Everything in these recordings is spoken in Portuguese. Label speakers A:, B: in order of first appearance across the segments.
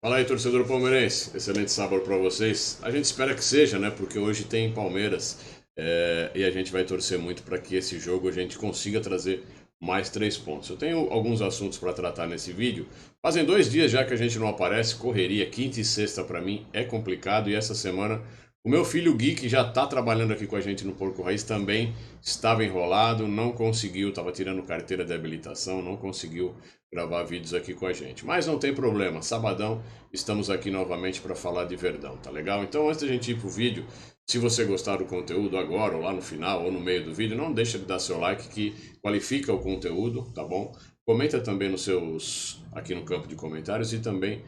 A: Fala aí, torcedor palmeirense. Excelente sábado para vocês. A gente espera que seja, né? Porque hoje tem Palmeiras e a gente vai torcer muito para que esse jogo a gente consiga trazer mais 3 pontos. Eu tenho alguns assuntos para tratar nesse vídeo. Fazem 2 dias já que a gente não aparece, correria, quinta e sexta para mim é complicado e essa semana o meu filho Gui, que já está trabalhando aqui com a gente no Porco Raiz, também estava enrolado, não conseguiu, estava tirando carteira de habilitação, não conseguiu gravar vídeos aqui com a gente. Mas não tem problema, sabadão estamos aqui novamente para falar de Verdão, tá legal? Então antes da gente ir pro vídeo, se você gostar do conteúdo agora, ou lá no final, ou no meio do vídeo, não deixa de dar seu like que qualifica o conteúdo, tá bom? Comenta também aqui no campo de comentários e também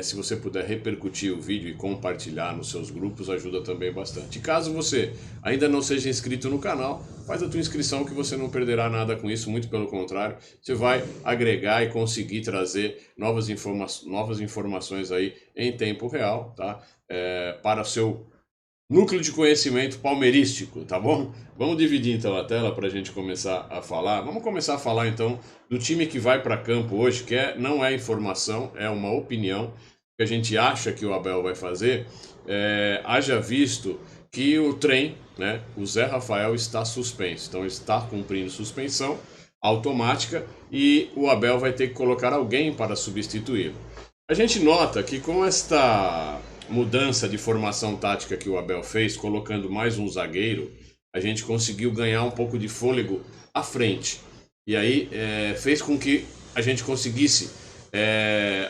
A: se você puder repercutir o vídeo e compartilhar nos seus grupos, ajuda também bastante. E caso você ainda não seja inscrito no canal, faz a tua inscrição que você não perderá nada com isso, muito pelo contrário, você vai agregar e conseguir trazer novas informações aí em tempo real, tá? Para o seu núcleo de conhecimento palmeirístico, tá bom? Vamos dividir então a tela para a gente começar a falar. Vamos começar a falar então do time que vai para campo hoje, que não é informação, é uma opinião que a gente acha que o Abel vai fazer. Haja visto que o trem, né, o Zé Rafael está suspenso, então está cumprindo suspensão automática e o Abel vai ter que colocar alguém para substituí-lo. A gente nota que com esta mudança de formação tática que o Abel fez, colocando mais um zagueiro, a gente conseguiu ganhar um pouco de fôlego à frente. E aí fez com que a gente conseguisse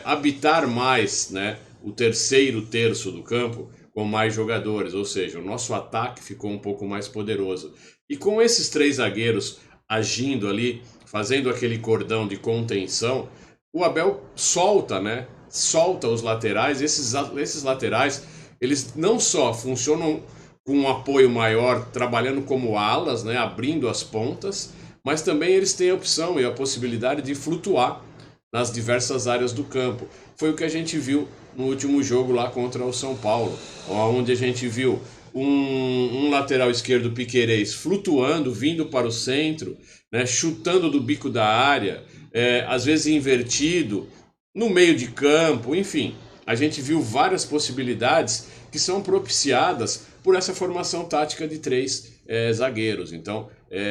A: habitar mais, né, o terceiro terço do campo com mais jogadores, ou seja, o nosso ataque ficou um pouco mais poderoso. E com esses 3 zagueiros agindo ali, fazendo aquele cordão de contenção, o Abel solta, né? Solta os laterais. Esses laterais, eles não só funcionam com um apoio maior, trabalhando como alas, né? Abrindo as pontas, mas também eles têm a opção e a possibilidade de flutuar nas diversas áreas do campo. Foi o que a gente viu no último jogo lá contra o São Paulo, onde a gente viu um lateral esquerdo Piquerez flutuando, vindo para o centro, né, chutando do bico da área, às vezes invertido, no meio de campo, enfim. A gente viu várias possibilidades que são propiciadas por essa formação tática de 3 zagueiros. Então,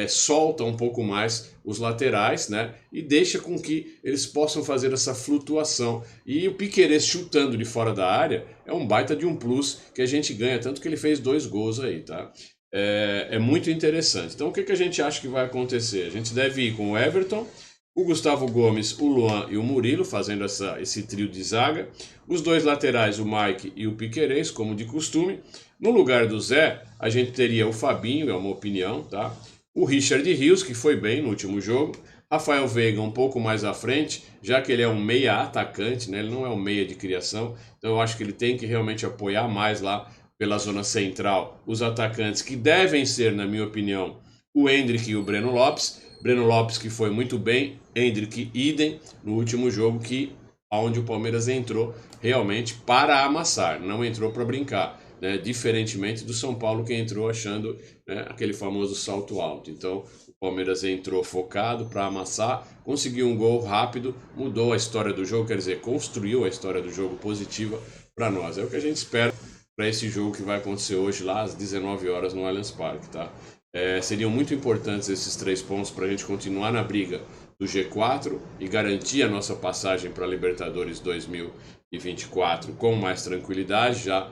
A: solta um pouco mais os laterais, né? E deixa com que eles possam fazer essa flutuação. E o Piquerez chutando de fora da área é um baita de um plus que a gente ganha, tanto que ele fez 2 gols aí, tá? É muito interessante. Então, o que a gente acha que vai acontecer? A gente deve ir com o Everton, o Gustavo Gomes, o Luan e o Murilo fazendo esse trio de zaga. Os 2 laterais, o Mike e o Piquerez, como de costume. No lugar do Zé, a gente teria o Fabinho, é uma opinião, tá? O Richard Rios, que foi bem no último jogo. Rafael Veiga um pouco mais à frente, já que ele é um meia atacante, né? Ele não é um meia de criação. Então eu acho que ele tem que realmente apoiar mais lá pela zona central os atacantes que devem ser, na minha opinião, o Endrick e o Breno Lopes. Breno Lopes que foi muito bem, Endrick idem no último jogo onde o Palmeiras entrou realmente para amassar, não entrou para brincar, né? Diferentemente do São Paulo que entrou achando, né, aquele famoso salto alto. Então o Palmeiras entrou focado para amassar, conseguiu um gol rápido, mudou a história do jogo, quer dizer, construiu a história do jogo positiva para nós. É o que a gente espera para esse jogo que vai acontecer hoje lá às 19 horas no Allianz Parque, tá? Seriam muito importantes esses 3 pontos para a gente continuar na briga do G4 e garantir a nossa passagem para a Libertadores 2024 com mais tranquilidade, já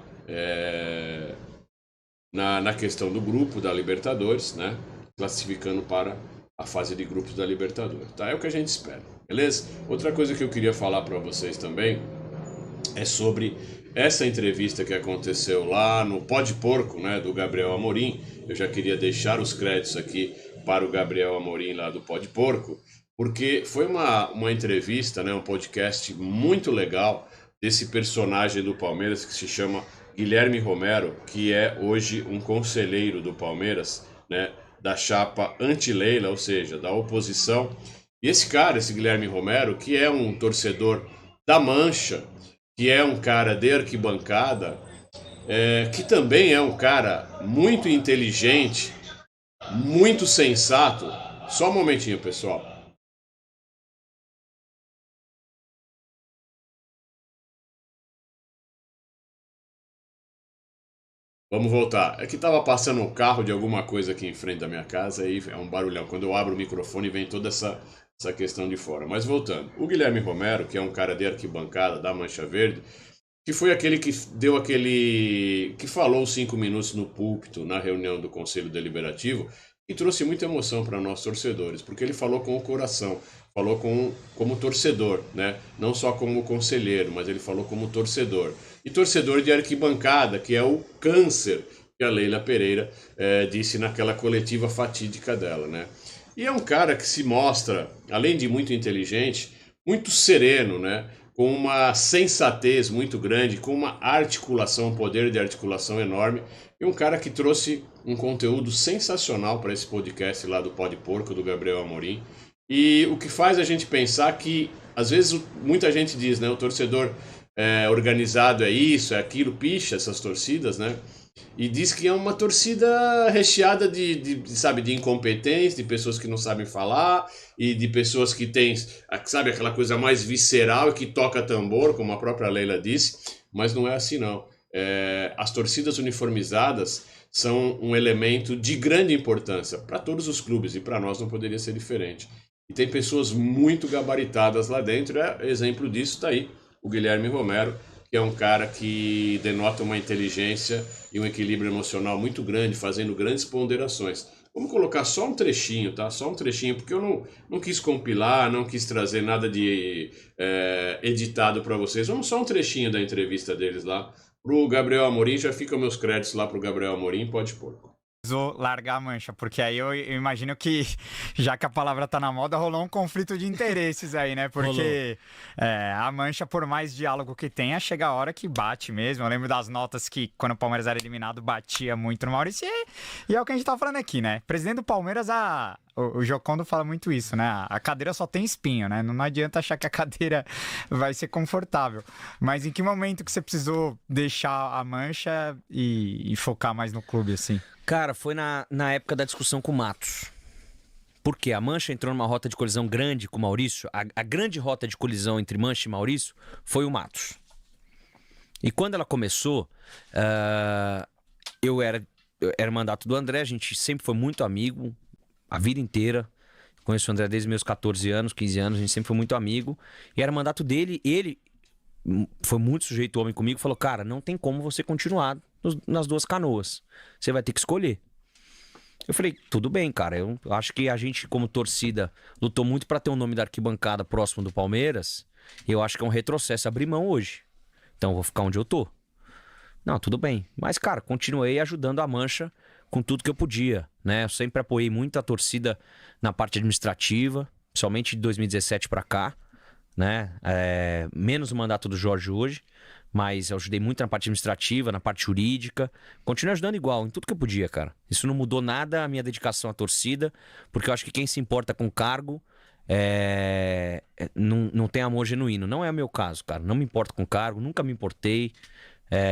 A: na questão do grupo da Libertadores, né? Classificando para a fase de grupos da Libertadores. Tá? É o que a gente espera, beleza? Outra coisa que eu queria falar para vocês também é sobre essa entrevista que aconteceu lá no Pó de Porco, né, do Gabriel Amorim. Eu já queria deixar os créditos aqui para o Gabriel Amorim lá do Pó de Porco, porque foi uma entrevista, né, um podcast muito legal desse personagem do Palmeiras que se chama Guilherme Romero, que é hoje um conselheiro do Palmeiras, né, da chapa anti-Leila, ou seja, da oposição. E esse cara, esse Guilherme Romero, que é um torcedor da Mancha, que é um cara de arquibancada, que também é um cara muito inteligente, muito sensato. Só um momentinho, pessoal. Vamos voltar. É que tava passando um carro de alguma coisa aqui em frente da minha casa e é um barulhão. Quando eu abro o microfone vem toda essa questão de fora. Mas voltando. O Guilherme Romero, que é um cara de arquibancada da Mancha Verde, que foi aquele que deu aquele... que falou 5 minutos no púlpito, na reunião do Conselho Deliberativo, e trouxe muita emoção para nós torcedores, porque ele falou com o coração, falou como torcedor, né? Não só como conselheiro, mas ele falou como torcedor. E torcedor de arquibancada, que é o câncer que a Leila Pereira disse naquela coletiva fatídica dela, né? E é um cara que se mostra, além de muito inteligente, muito sereno, né? Com uma sensatez muito grande, com uma articulação, um poder de articulação enorme, e um cara que trouxe um conteúdo sensacional para esse podcast lá do Pode Porco, do Gabriel Amorim, e o que faz a gente pensar que, às vezes, muita gente diz, né, o torcedor organizado é isso, é aquilo, picha essas torcidas, né, e diz que é uma torcida recheada sabe, de incompetência, de pessoas que não sabem falar e de pessoas que têm, sabe, aquela coisa mais visceral e que toca tambor, como a própria Leila disse, mas não é assim não. As torcidas uniformizadas são um elemento de grande importância para todos os clubes e para nós não poderia ser diferente. E tem pessoas muito gabaritadas lá dentro, exemplo disso está aí, o Guilherme Romero, que é um cara que denota uma inteligência e um equilíbrio emocional muito grande, fazendo grandes ponderações. Vamos colocar só um trechinho, tá? Só um trechinho, porque eu não quis compilar, não quis trazer nada de editado para vocês. Vamos só um trechinho da entrevista deles lá. Pro Gabriel Amorim, já ficam meus créditos lá pro Gabriel Amorim, pode pôr.
B: Precisou largar a Mancha, porque aí eu imagino que, já que a palavra tá na moda, rolou um conflito de interesses aí, né? Porque a Mancha, por mais diálogo que tenha, chega a hora que bate mesmo. Eu lembro das notas que, quando o Palmeiras era eliminado, batia muito no Maurício. E é o que a gente tá falando aqui, né? Presidente do Palmeiras, o Jocondo fala muito isso, né? A cadeira só tem espinho, né? Não adianta achar que a cadeira vai ser confortável. Mas em que momento que você precisou deixar a Mancha e focar mais no clube, assim?
C: Cara, foi na época da discussão com o Matos. Porque a Mancha entrou numa rota de colisão grande com o Maurício. A grande rota de colisão entre Mancha e Maurício foi o Matos. E quando ela começou, eu era mandato do André, a gente sempre foi muito amigo, a vida inteira. Conheço o André desde meus 14 anos, 15 anos, a gente sempre foi muito amigo. E era mandato dele, ele foi muito sujeito homem comigo, falou, cara, não tem como você continuar nas duas canoas. Você vai ter que escolher. Eu falei, tudo bem, cara. Eu acho que a gente, como torcida, lutou muito pra ter um nome da arquibancada próximo do Palmeiras. E eu acho que é um retrocesso abrir mão hoje. Então eu vou ficar onde eu tô. Não, tudo bem. Mas, cara, continuei ajudando a Mancha com tudo que eu podia, né? Eu sempre apoiei muito a torcida na parte administrativa, principalmente de 2017 pra cá, né? Menos o mandato do Jorge hoje. Mas eu ajudei muito na parte administrativa, na parte jurídica. Continuei ajudando igual, em tudo que eu podia, cara. Isso não mudou nada a minha dedicação à torcida, porque eu acho que quem se importa com cargo não tem amor genuíno. Não é o meu caso, cara. Não me importo com cargo, nunca me importei.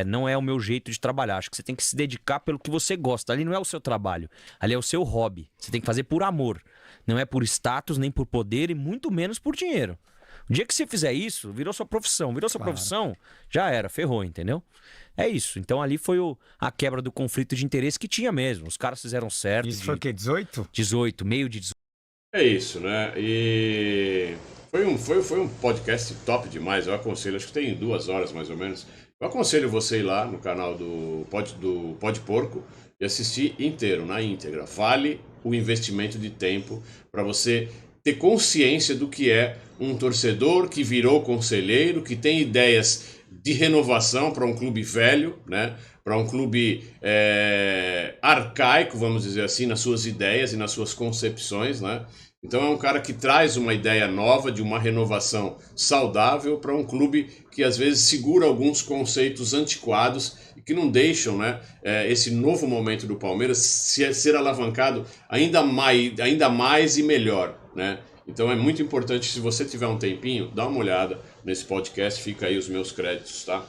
C: Não é o meu jeito de trabalhar. Acho que você tem que se dedicar pelo que você gosta. Ali não é o seu trabalho, ali é o seu hobby. Você tem que fazer por amor. Não é por status, nem por poder e muito menos por dinheiro. O dia que você fizer isso, virou sua profissão. Virou sua profissão, já era, ferrou, entendeu? É isso. Então ali foi a quebra do conflito de interesse que tinha mesmo. Os caras fizeram certo.
B: Isso foi o quê? 18?
C: 18, meio de 18.
A: É isso, né? E foi um podcast top demais. Eu aconselho, acho que tem 2 horas mais ou menos. Eu aconselho você ir lá no canal do Pode Porco e assistir inteiro, na íntegra. Vale o investimento de tempo para você ter consciência do que é um torcedor que virou conselheiro, que tem ideias de renovação para um clube velho, né? Para um clube arcaico, vamos dizer assim, nas suas ideias e nas suas concepções, né? Então é um cara que traz uma ideia nova, de uma renovação saudável para um clube que às vezes segura alguns conceitos antiquados e que não deixam, né, esse novo momento do Palmeiras ser alavancado ainda mais e melhor, né? Então é muito importante, se você tiver um tempinho, dá uma olhada nesse podcast, fica aí os meus créditos, tá?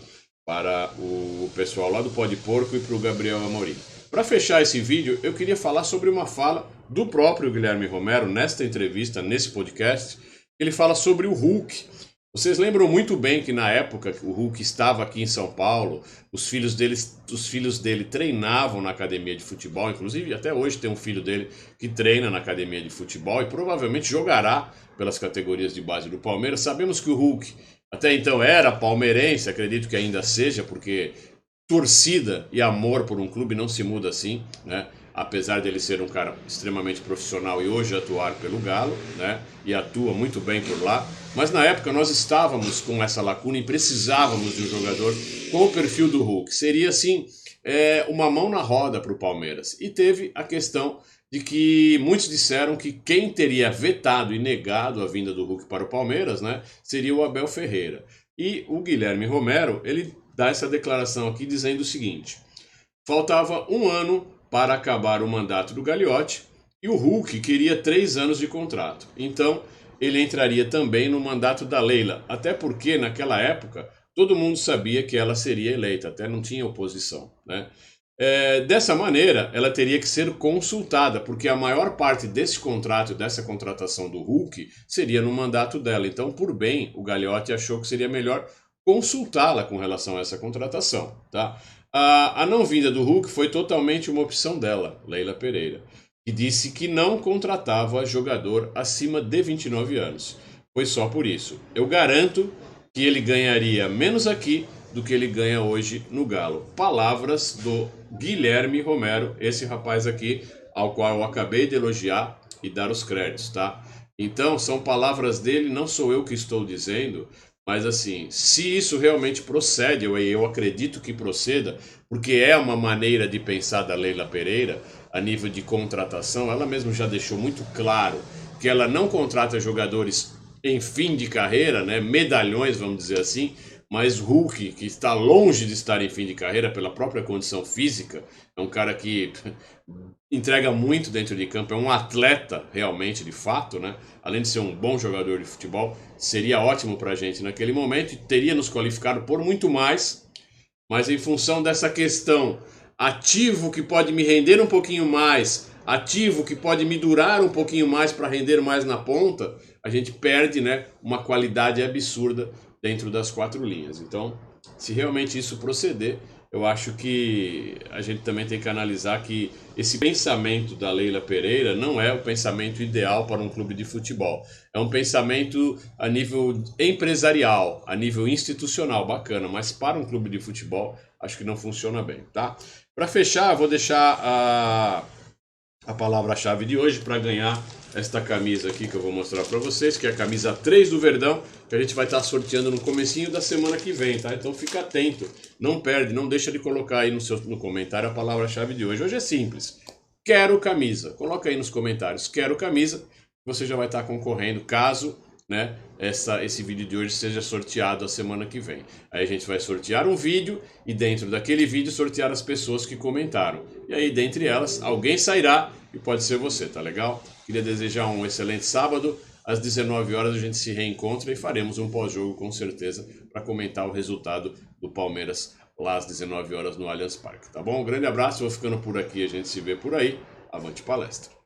A: Para o pessoal lá do Pode Porco e para o Gabriel Amorim. Para fechar esse vídeo, eu queria falar sobre uma fala do próprio Guilherme Romero nesta entrevista, nesse podcast. Ele fala sobre o Hulk Vocês lembram muito bem que na época que o Hulk estava aqui em São Paulo, os filhos dele treinavam na academia de futebol, inclusive até hoje tem um filho dele que treina na academia de futebol e provavelmente jogará pelas categorias de base do Palmeiras. Sabemos que o Hulk até então era palmeirense, acredito que ainda seja, porque torcida e amor por um clube não se muda assim, né? Apesar dele ser um cara extremamente profissional e hoje atuar pelo Galo, né? E atua muito bem por lá. Mas na época nós estávamos com essa lacuna e precisávamos de um jogador com o perfil do Hulk. Seria assim, uma mão na roda para o Palmeiras. E teve a questão de que muitos disseram que quem teria vetado e negado a vinda do Hulk para o Palmeiras, né, seria o Abel Ferreira. E o Guilherme Romero, ele dá essa declaração aqui dizendo o seguinte: faltava um ano para acabar o mandato do Gagliotti e o Hulk queria 3 anos de contrato. Então ele entraria também no mandato da Leila, até porque naquela época todo mundo sabia que ela seria eleita, até não tinha oposição, né? Dessa maneira, ela teria que ser consultada, porque a maior parte desse contrato, dessa contratação do Hulk, seria no mandato dela. Então, por bem, o Gagliotti achou que seria melhor consultá-la com relação a essa contratação, tá? A não vinda do Hulk foi totalmente uma opção dela, Leila Pereira, que disse que não contratava jogador acima de 29 anos. Foi só por isso. Eu garanto que ele ganharia menos aqui do que ele ganha hoje no Galo. Palavras do Guilherme Romero, esse rapaz aqui, ao qual eu acabei de elogiar e dar os créditos, tá? Então, são palavras dele, não sou eu que estou dizendo, mas assim, se isso realmente procede, eu acredito que proceda, porque é uma maneira de pensar da Leila Pereira, a nível de contratação, ela mesma já deixou muito claro que ela não contrata jogadores em fim de carreira, né, medalhões, vamos dizer assim, mas Hulk, que está longe de estar em fim de carreira pela própria condição física, é um cara que entrega muito dentro de campo, é um atleta realmente, de fato, né? Além de ser um bom jogador de futebol, seria ótimo pra gente naquele momento e teria nos qualificado por muito mais, mas em função dessa questão, ativo que pode me render um pouquinho mais, ativo que pode me durar um pouquinho mais para render mais na ponta, a gente perde, né, uma qualidade absurda dentro das 4 linhas. Então, se realmente isso proceder, eu acho que a gente também tem que analisar que esse pensamento da Leila Pereira não é o pensamento ideal para um clube de futebol. É um pensamento a nível empresarial, a nível institucional, bacana, mas para um clube de futebol, acho que não funciona bem, tá? Para fechar, eu vou deixar a palavra-chave de hoje para ganhar esta camisa aqui que eu vou mostrar para vocês, que é a camisa 3 do Verdão, que a gente vai estar sorteando no comecinho da semana que vem, tá? Então fica atento, não perde, não deixa de colocar aí no comentário a palavra-chave de hoje. Hoje é simples, quero camisa, coloca aí nos comentários, quero camisa, você já vai estar concorrendo, caso, né, esse vídeo de hoje seja sorteado a semana que vem. Aí a gente vai sortear um vídeo e dentro daquele vídeo sortear as pessoas que comentaram. E aí dentre elas, alguém sairá e pode ser você, tá legal? Queria desejar um excelente sábado. Às 19 horas a gente se reencontra e faremos um pós-jogo com certeza para comentar o resultado do Palmeiras lá às 19 horas no Allianz Parque, tá bom? Um grande abraço, vou ficando por aqui, a gente se vê por aí. Avante palestra!